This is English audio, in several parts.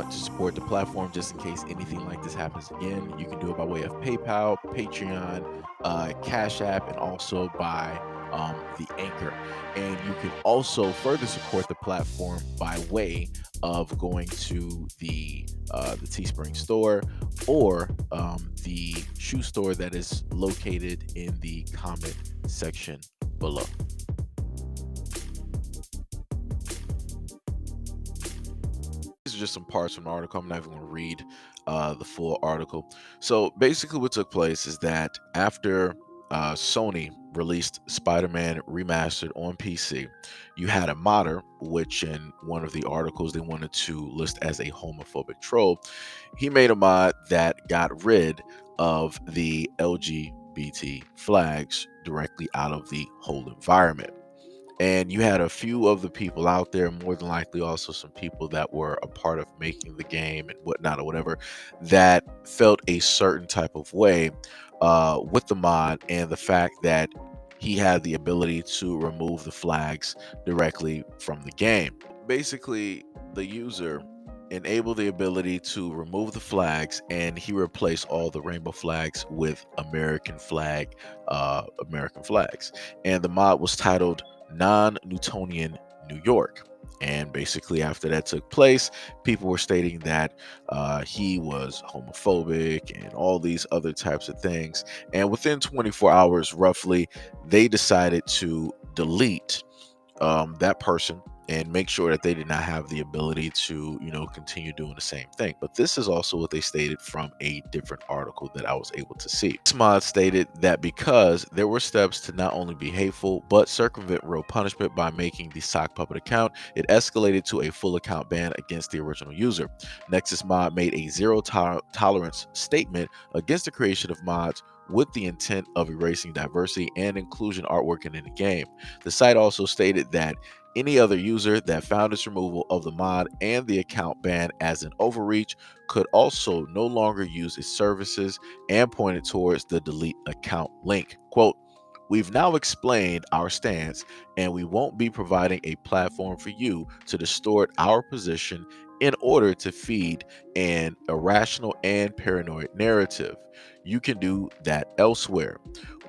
to support the platform just in case anything like this happens again, you can do it by way of PayPal, Patreon, Cash App, and also by the Anchor. And you can also further support the platform by way of going to the Teespring store or the shoe store that is located in the comment section below. These are just some parts from the article. I'm not even going to read the full article. So basically, what took place is that after Sony released Spider-Man Remastered on PC, you had a modder, which in one of the articles they wanted to list as a homophobic troll. He made a mod that got rid of the LGBT flags directly out of the whole environment. And you had a few of the people out there, more than likely also some people that were a part of making the game and whatnot or whatever, that felt a certain type of way with the mod and the fact that he had the ability to remove the flags directly from the game. Basically, the user enabled the ability to remove the flags, and he replaced all the rainbow flags with American flags. And the mod was titled Non-Newtonian New York. And basically, after that took place, people were stating that he was homophobic and all these other types of things. And within 24 hours, roughly, they decided to delete that person and make sure that they did not have the ability to, continue doing the same thing. But this is also what they stated from a different article that I was able to see. This mod stated that because there were steps to not only be hateful, but circumvent real punishment by making the sock puppet account, it escalated to a full account ban against the original user. Nexus Mod made a zero tolerance statement against the creation of mods with the intent of erasing diversity and inclusion artwork in the game. The site also stated that any other user that found its removal of the mod and the account ban as an overreach could also no longer use its services, and pointed towards the delete account link. Quote, "We've now explained our stance, and we won't be providing a platform for you to distort our position in order to feed an irrational and paranoid narrative. You can do that elsewhere,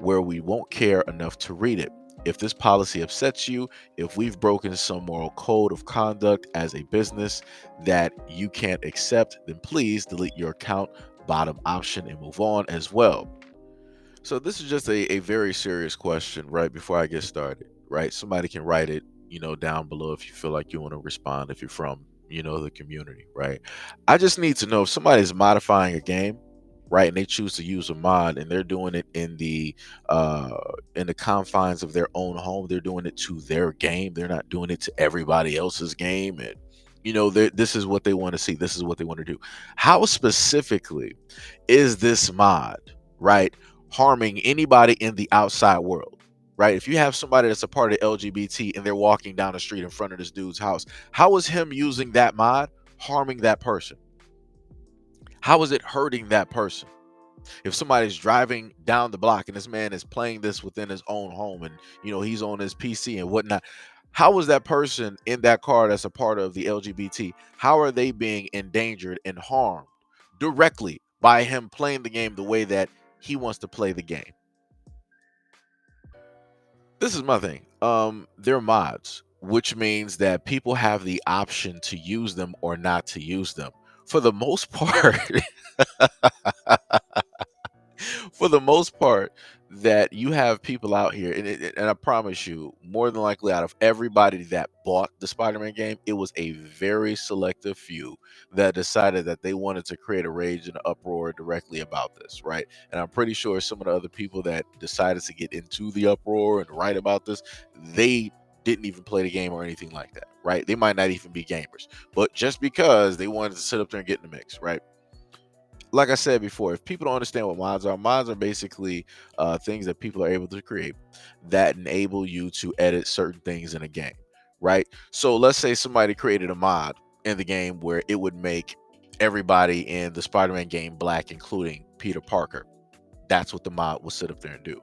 where we won't care enough to read it. If this policy upsets you, if we've broken some moral code of conduct as a business that you can't accept, then please delete your account, bottom option, and move on as well." So this is just a very serious question right before I get started, right? Somebody can write it, down below if you feel like you want to respond, if you're from, the community, right? I just need to know if somebody's modifying a game, right, and they choose to use a mod and they're doing it uh in the confines of their own home. They're doing it to their game. They're not doing it to everybody else's game. And this is what they want to see. This is what they want to do. How specifically is this mod, right, harming anybody in the outside world, right? If you have somebody that's a part of LGBT and they're walking down the street in front of this dude's house, how is him using that mod harming that person? How is it hurting that person? If somebody's driving down the block and this man is playing this within his own home and he's on his PC and whatnot, how is that person in that car that's a part of the LGBT, how are they being endangered and harmed directly by him playing the game the way that he wants to play the game? This is my thing. They're mods, which means that people have the option to use them or not to use them. For the most part, for the most part, that you have people out here, and I promise you, more than likely, out of everybody that bought the Spider-Man game, it was a very selective few that decided that they wanted to create a rage and uproar directly about this, right? And I'm pretty sure some of the other people that decided to get into the uproar and write about this, they didn't even play the game or anything like that, right? They might not even be gamers, but just because they wanted to sit up there and get in the mix, right? Like I said before, if people don't understand what mods are basically things that people are able to create that enable you to edit certain things in a game, right? So let's say somebody created a mod in the game where it would make everybody in the Spider-Man game black, including Peter Parker. That's what the mod will sit up there and do.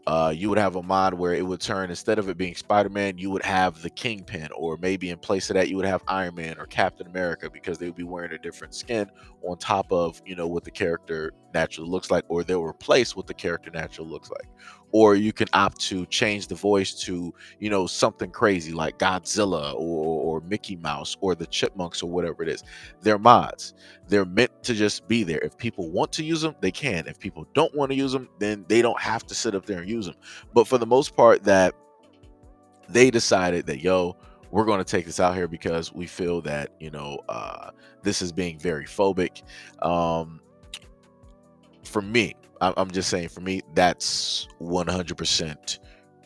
You would have a mod where it would turn, instead of it being Spider-Man, you would have the Kingpin, or maybe in place of that, you would have Iron Man or Captain America, because they would be wearing a different skin on top of, what the character naturally looks like, or they'll replace what the character naturally looks like. Or you can opt to change the voice to, something crazy like Godzilla, or Mickey Mouse or the Chipmunks or whatever it is. They're mods. They're meant to just be there. If people want to use them, they can. If people don't want to use them, then they don't have to sit up there and use them. But for the most part, that they decided that, yo, we're going to take this out here because we feel that, this is being very phobic. Um, for me, I'm just saying, for me, that's 100%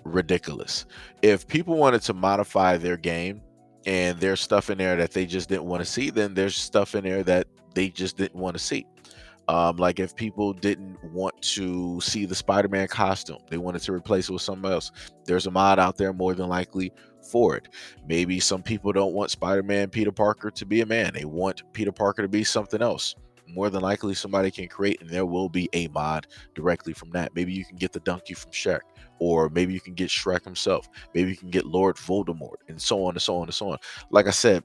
ridiculous. If people wanted to modify their game and there's stuff in there that they just didn't want to see, then there's stuff in there that they just didn't want to see. Like if people didn't want to see the Spider-Man costume, they wanted to replace it with something else. There's a mod out there more than likely for it. Maybe some people don't want Spider-Man Peter Parker to be a man. They want Peter Parker to be something else. More than likely somebody can create, and there will be a mod directly from that. Maybe you can get the donkey from Shrek, or maybe you can get Shrek himself. Maybe you can get Lord Voldemort, and so on and so on and so on. Like I said,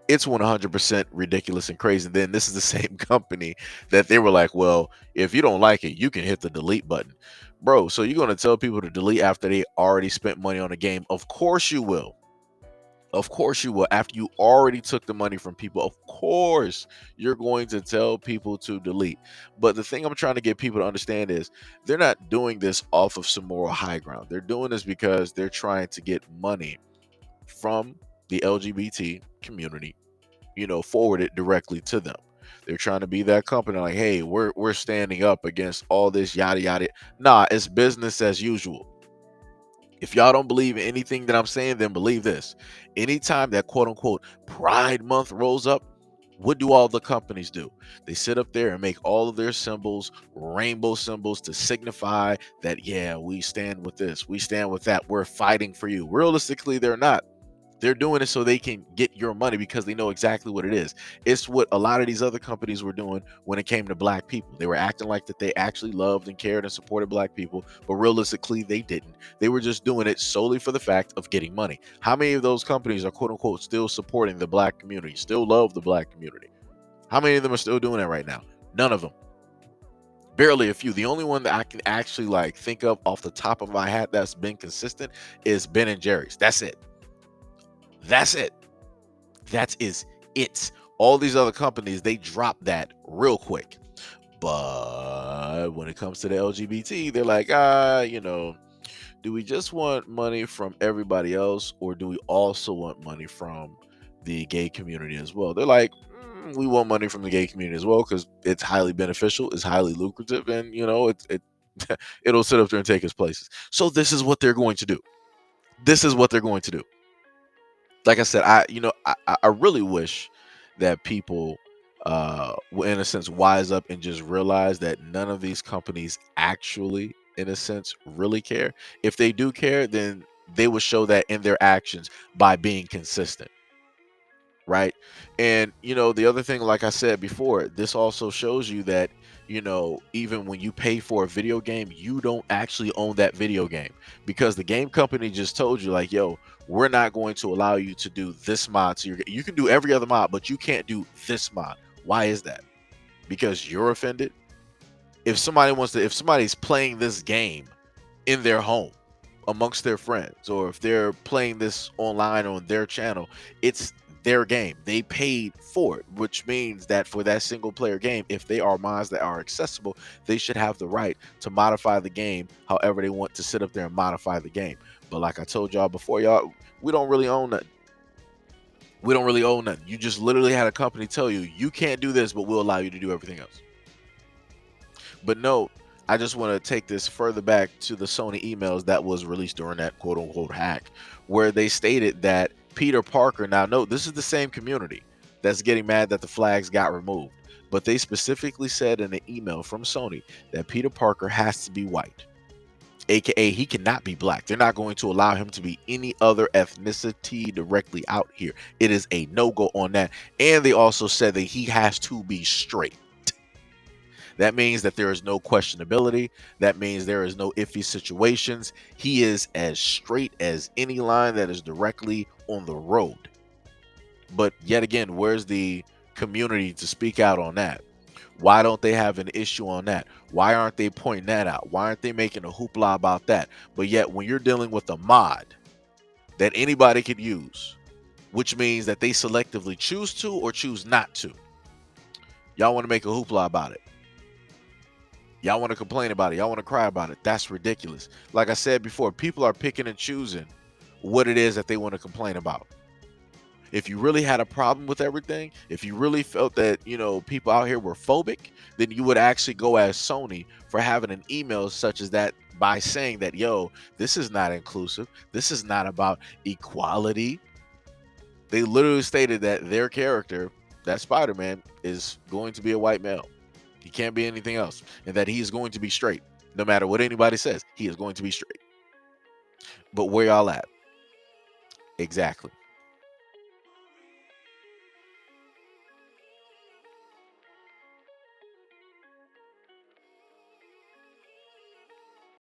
it's 100% ridiculous and crazy. And then this is the same company that they were like, well, if you don't like it, you can hit the delete button. Bro, so you're going to tell people to delete after they already spent money on a game? Of course you will. Of course you will. After you already took the money from people, of course you're going to tell people to delete. But the thing I'm trying to get people to understand is they're not doing this off of some moral high ground. They're doing this because they're trying to get money from the LGBT community, forward it directly to them. They're trying to be that company like, hey, we're standing up against all this yada yada. Nah, it's business as usual. If y'all don't believe in anything that I'm saying, then believe this. Anytime that quote unquote Pride Month rolls up, what do all the companies do? They sit up there and make all of their symbols rainbow symbols to signify that, yeah, we stand with this, we stand with that, we're fighting for you. Realistically, they're not. They're doing it so they can get your money because they know exactly what it is. It's what a lot of these other companies were doing when it came to black people. They were acting like that they actually loved and cared and supported black people, but realistically, they didn't. They were just doing it solely for the fact of getting money. How many of those companies are quote unquote still supporting the black community, still love the black community? How many of them are still doing that right now? None of them. Barely a few. The only one that I can actually like think of off the top of my head that's been consistent is Ben and Jerry's. That's it. That's it. That is it. All these other companies, they drop that real quick. But when it comes to the LGBT, they're like, do we just want money from everybody else, or do we also want money from the gay community as well? They're like, we want money from the gay community as well because it's highly beneficial, it's highly lucrative, and it'll sit up there and take its places. So this is what they're going to do. This is what they're going to do. Like I said, I really wish that people in a sense wise up and just realize that none of these companies actually in a sense really care. If they do care, then they would show that in their actions by being consistent, right? And the other thing, like I said before, this also shows you that even when you pay for a video game, you don't actually own that video game, because the game company just told you like, yo, we're not going to allow you to do this mod to your game. You can do every other mod, but you can't do this mod. Why is that? Because you're offended? If somebody's playing this game in their home amongst their friends, or if they're playing this online on their channel, it's their game. They paid for it, which means that for that single player game, if they are mods that are accessible, they should have the right to modify the game however they want to sit up there and modify the game. But like I told y'all before, y'all, we don't really own nothing. We don't really own nothing. You just literally had a company tell you, you can't do this, but we'll allow you to do everything else. But no, I just want to take this further back to the Sony emails that was released during that quote unquote hack, where they stated that Peter Parker, now note, this is the same community that's getting mad that the flags got removed, but they specifically said in an email from Sony that Peter Parker has to be white, aka he cannot be black. They're not going to allow him to be any other ethnicity directly out here. It is a no-go on that. And they also said that he has to be straight. That means that there is no questionability. That means there is no iffy situations. He is as straight as any line that is directly on the road. But yet again, where's the community to speak out on that? Why don't they have an issue on that? Why aren't they pointing that out? Why aren't they making a hoopla about that? But yet, when you're dealing with a mod that anybody could use, which means that they selectively choose to or choose not to, y'all want to make a hoopla about it. Y'all want to complain about it. Y'all want to cry about it. That's ridiculous. Like I said before, people are picking and choosing what it is that they want to complain about. If you really had a problem with everything, if you really felt that, people out here were phobic, then you would actually go as Sony for having an email such as that by saying that, yo, this is not inclusive. This is not about equality. They literally stated that their character, that Spider-Man, is going to be a white male. He can't be anything else. And that he is going to be straight. No matter what anybody says, he is going to be straight. But where y'all at? Exactly.